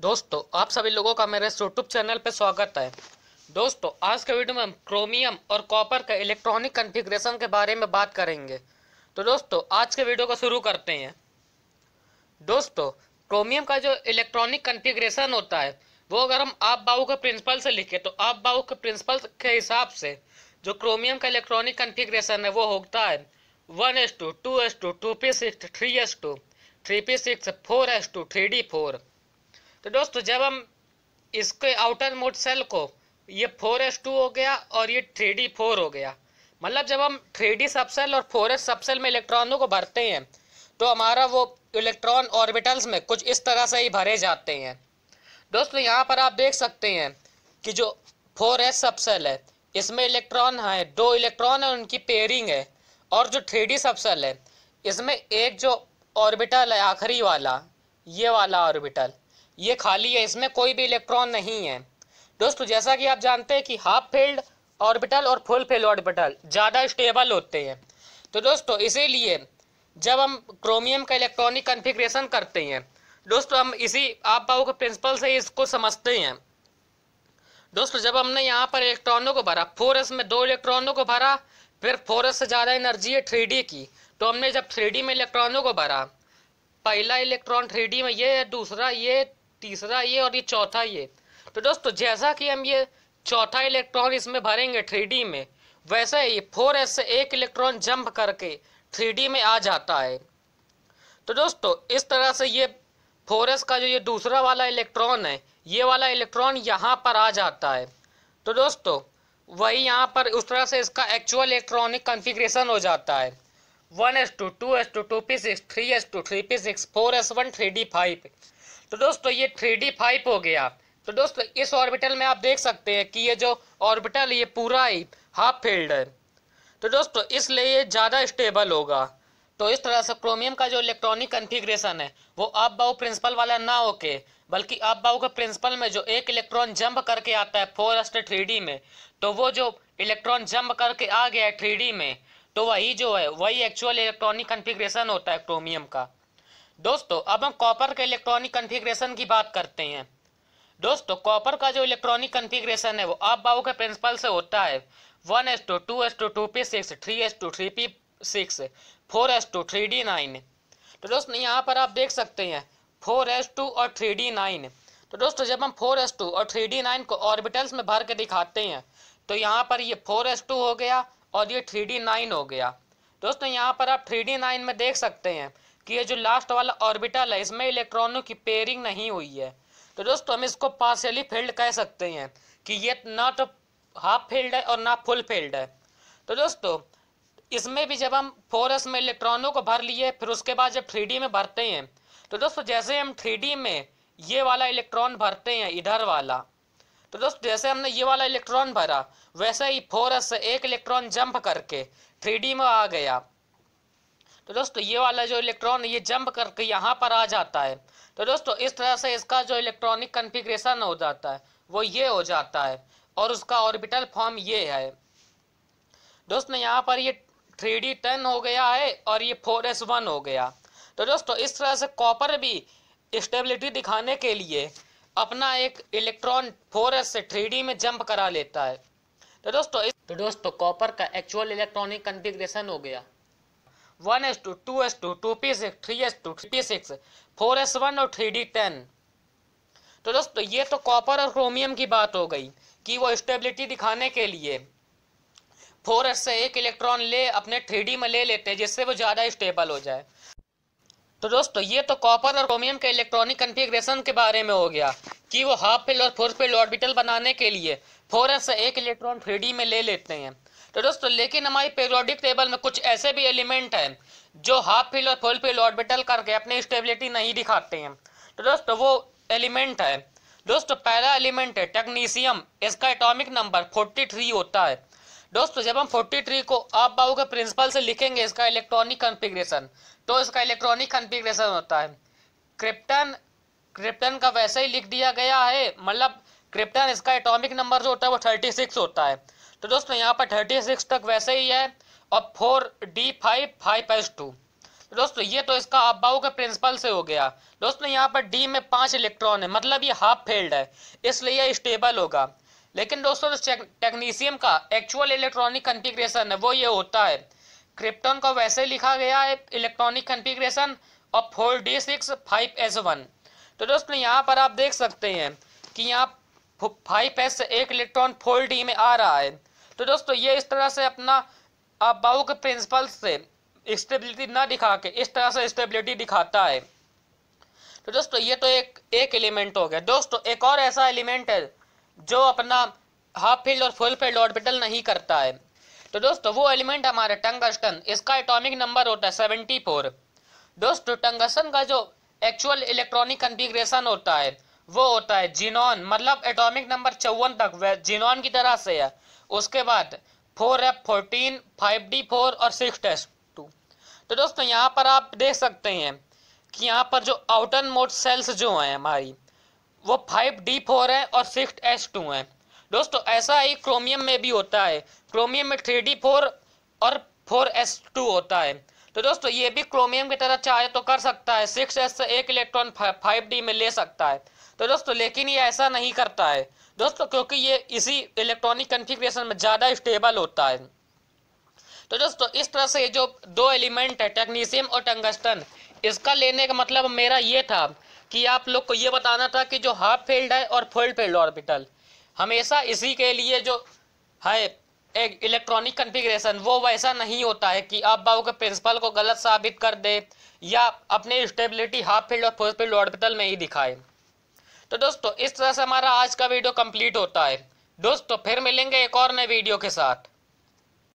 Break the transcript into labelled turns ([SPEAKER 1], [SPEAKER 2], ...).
[SPEAKER 1] दोस्तों, आप सभी लोगों का मेरे यूट्यूब चैनल पर स्वागत है। दोस्तों, आज के वीडियो में हम क्रोमियम और कॉपर के इलेक्ट्रॉनिक कॉन्फ़िगरेशन के बारे में बात करेंगे। तो दोस्तों, आज के वीडियो को शुरू करते हैं। दोस्तों, क्रोमियम का जो इलेक्ट्रॉनिक कॉन्फ़िगरेशन होता है वो अगर हम आप बाऊ के प्रिंसिपल से लिखें तो आप बाऊ के प्रिंसिपल के हिसाब से जो क्रोमियम का इलेक्ट्रॉनिक कॉन्फ़िगरेशन है वो होता है 1s2 2s2 2p6 3s2 3p6 4s2 3d4। तो दोस्तों, जब हम इसके आउटर मोड सेल को ये 4s2 हो गया और ये 3d4 हो गया, मतलब जब हम 3d सबसेल और 4s सबसेल में इलेक्ट्रॉनों को भरते हैं तो हमारा वो इलेक्ट्रॉन ऑर्बिटल्स में कुछ इस तरह से ही भरे जाते हैं। दोस्तों, यहाँ पर आप देख सकते हैं कि जो 4s सबसेल है इसमें इलेक्ट्रॉन है, 2 इलेक्ट्रॉन है, उनकी पेयरिंग है। और जो 3d सबसेल है इसमें एक जो ऑर्बिटल है आखिरी वाला, ये वाला ऑर्बिटल ये खाली है, इसमें कोई भी इलेक्ट्रॉन नहीं है। दोस्तों, जैसा कि आप जानते हैं कि हाफ फील्ड ऑर्बिटल और फुल फील्ड ऑर्बिटल ज़्यादा स्टेबल होते हैं। तो दोस्तों, इसीलिए जब हम क्रोमियम का इलेक्ट्रॉनिक कॉन्फ़िगरेशन करते हैं दोस्तों, हम इसी आप बाऊ के प्रिंसिपल से इसको समझते हैं। दोस्तों, जब हमने यहाँ पर इलेक्ट्रॉनों को भरा, 4s में 2 इलेक्ट्रॉनों को भरा, फिर 4s से ज़्यादा एनर्जी है 3d की, तो हमने जब 3d में इलेक्ट्रॉनों को भरा, पहला इलेक्ट्रॉन 3d में ये है, दूसरा ये, तीसरा ये और ये चौथा ये। तो दोस्तों, जैसा कि हम ये चौथा इलेक्ट्रॉन इसमें भरेंगे 3d में, वैसे ही 4s से एक इलेक्ट्रॉन जंप करके 3d में आ जाता है। तो दोस्तों, इस तरह से ये 4s का जो ये दूसरा वाला इलेक्ट्रॉन है, ये वाला इलेक्ट्रॉन यहाँ पर आ जाता है। तो दोस्तों, वही यहाँ पर उस तरह से इसका एक्चुअल इलेक्ट्रॉनिक कॉन्फ़िगरेशन हो जाता है 1s2 2s2 2p6 3s2 3p6 4s1 3d5। तो दोस्तों, ये 3d5 हो गया। तो दोस्तों, इस ऑर्बिटल में आप देख सकते हैं कि ये जो ऑर्बिटल ये पूरा ही हाफ फील्ड है। तो दोस्तों, इसलिए ये ज़्यादा स्टेबल होगा। तो इस तरह से क्रोमियम का जो इलेक्ट्रॉनिक कॉन्फ़िगरेशन है वो आप बाऊ प्रिंसिपल वाला ना होके, बल्कि आप बाऊ के प्रिंसिपल में जो एक इलेक्ट्रॉन जंप करके आता है 4s से 3d में, तो वो जो इलेक्ट्रॉन जंप करके आ गया है 3d में, तो वही जो है वही एक्चुअल इलेक्ट्रॉनिक कॉन्फ़िगरेशन होता है क्रोमियम का। दोस्तों, अब हम कॉपर के इलेक्ट्रॉनिक कॉन्फ़िगरेशन की बात करते हैं। दोस्तों, कॉपर का जो इलेक्ट्रॉनिक कॉन्फ़िगरेशन है वो आप बाऊ के प्रिंसिपल से होता है 1s2 2s2 2p6 3s2 3p6 4s2 3d9। तो दोस्तों, यहाँ पर आप देख सकते हैं 4s2 और 3d9। तो दोस्तों, जब हम 4s2 और 3d9 को ऑर्बिटल्स में भर के दिखाते हैं तो यहाँ पर ये 4s2 हो गया और ये 3d9 हो गया। दोस्तों, यहाँ पर आप 3d9 में देख सकते हैं कि ये जो लास्ट वाला ऑर्बिटल है इसमें इलेक्ट्रॉनों की पेयरिंग नहीं हुई है। तो दोस्तों, हम इसको पार्शियली फील्ड कह सकते हैं कि ये ना तो हाफ फील्ड है और ना फुल फील्ड है। तो दोस्तों, इसमें भी जब हम 4s में इलेक्ट्रॉनों को भर लिए, फिर उसके बाद जब 3d में भरते हैं, तो दोस्तों जैसे हम 3d में ये वाला इलेक्ट्रॉन भरते हैं इधर वाला, तो दोस्तों जैसे हमने ये वाला इलेक्ट्रॉन भरा वैसे ही 4s से एक इलेक्ट्रॉन जंप करके 3d में आ गया। तो दोस्तों, ये वाला जो इलेक्ट्रॉन ये जंप करके यहाँ पर आ जाता है। तो दोस्तों, इस तरह से इसका जो इलेक्ट्रॉनिक कॉन्फ़िगरेशन हो जाता है वो ये हो जाता है और उसका ऑर्बिटल फॉर्म ये है। दोस्तों, यहाँ पर ये 3d10 हो गया है और ये 4s1 हो गया। तो दोस्तों, इस तरह से कॉपर भी स्टेबिलिटी दिखाने के लिए अपना एक इलेक्ट्रॉन 4s से 3d में जंप करा लेता है। तो दोस्तों कॉपर का एक्चुअल इलेक्ट्रॉनिक कॉन्फ़िगरेशन हो गया 1s2 2s2 2p6 3s2 3p6 4s1 और 3d10। तो दोस्तों, ये तो कॉपर और क्रोमियम की बात हो गई कि वो स्टेबिलिटी दिखाने के लिए 4s से एक इलेक्ट्रॉन ले अपने 3d में ले लेते हैं जिससे वो ज़्यादा स्टेबल हो जाए। तो दोस्तों, ये तो कॉपर और क्रोमियम के इलेक्ट्रॉनिक कॉन्फ़िगरेशन के बारे में हो गया कि वो हाफ फील्ड और फुल फील्ड ऑर्बिटल बनाने के लिए 4s से एक इलेक्ट्रॉन 3d में ले लेते हैं। तो दोस्तों, लेकिन हमारी पीरियोडिक टेबल में कुछ ऐसे भी एलिमेंट हैं जो हाफ फील्ड और फुल फील्ड ऑर्बिटल करके अपनी स्टेबिलिटी नहीं दिखाते हैं। तो दोस्तों, वो एलिमेंट है, दोस्तों पहला एलिमेंट है टेक्नीशियम। इसका एटॉमिक नंबर 43 होता है। दोस्तों, जब हम 43 को आप बाऊ के प्रिंसिपल से लिखेंगे इसका इलेक्ट्रॉनिक कॉन्फ़िगरेशन, तो इसका इलेक्ट्रॉनिक कॉन्फ़िगरेशन होता है क्रिप्टन। क्रिप्टन का वैसे ही लिख दिया गया है, मतलब क्रिप्टन इसका एटॉमिक नंबर जो होता है वो 36 होता है। तो दोस्तों, यहाँ पर 36 तक वैसे ही है और 4d5 5s2। तो दोस्तों ये तो इसका अबाउ के प्रिंसिपल से हो गया। दोस्तों यहाँ पर डी में 5 इलेक्ट्रॉन है, मतलब ये हाफ फील्ड है, इसलिए ये स्टेबल होगा। लेकिन दोस्तों जो टेक्नीशियम का एक्चुअल इलेक्ट्रॉनिक कॉन्फ़िगरेशन है वो ये होता है, क्रिप्टॉन का वैसे लिखा गया है इलेक्ट्रॉनिक कॉन्फ़िगरेशन और 4d6 5s1। तो दोस्तों यहाँ पर आप देख सकते हैं कि यहाँ 5s से एक इलेक्ट्रॉन 4d में आ रहा है। तो दोस्तों ये इस तरह से अपना अबाउ के प्रिंसिपल से स्टेबिलिटी ना दिखा के इस तरह से स्टेबिलिटी दिखाता है। तो दोस्तों ये तो एक एलिमेंट हो गया। दोस्तों एक और ऐसा एलिमेंट है जो अपना हाफ फील्ड और फुल फील्ड ऑर्बिटल नहीं करता है। तो दोस्तों वो एलिमेंट हमारे टंगस्टन, इसका एटॉमिक नंबर होता है 74। दोस्तों टंगस्टन का जो एक्चुअल इलेक्ट्रॉनिक कॉन्फ़िगरेशन होता है वो होता है जीनॉन, मतलब एटॉमिक नंबर 54 तक जीनॉन की तरह से है। उसके बाद 4f14 5d4 और 6s2। तो दोस्तों यहाँ पर आप देख सकते हैं कि यहाँ पर जो आउटर मोस्ट सेल्स जो हैं हमारी वो 5d4 है और 6s2 है। दोस्तों ऐसा ही क्रोमियम में भी होता है, क्रोमियम में 3d4 और 4s2 होता है। तो दोस्तों ये भी क्रोमियम की तरह चाहे तो कर सकता है, 6s से एक इलेक्ट्रॉन 5d में ले सकता है। तो दोस्तों लेकिन ये ऐसा नहीं करता है दोस्तों, क्योंकि ये इसी इलेक्ट्रॉनिक कॉन्फ़िगरेशन में ज़्यादा स्टेबल होता है। तो दोस्तों इस तरह से जो दो एलिमेंट है टेक्नीशियम और टंगस्टन, इसका लेने का मतलब मेरा ये था कि आप लोग को ये बताना था कि जो हाफ फील्ड है और फुल फील्ड ऑर्बिटल हमेशा इसी के लिए जो है एक इलेक्ट्रॉनिक कॉन्फ़िगरेशन वो वैसा नहीं होता है कि आप बाउ के प्रिंसिपल को गलत साबित कर दे या अपने स्टेबिलिटी हाफ फील्ड और फुल फील्ड ऑर्बिटल में ही दिखाए। तो दोस्तों इस तरह से हमारा आज का वीडियो कंप्लीट होता है। दोस्तों फिर मिलेंगे एक और नए वीडियो के साथ।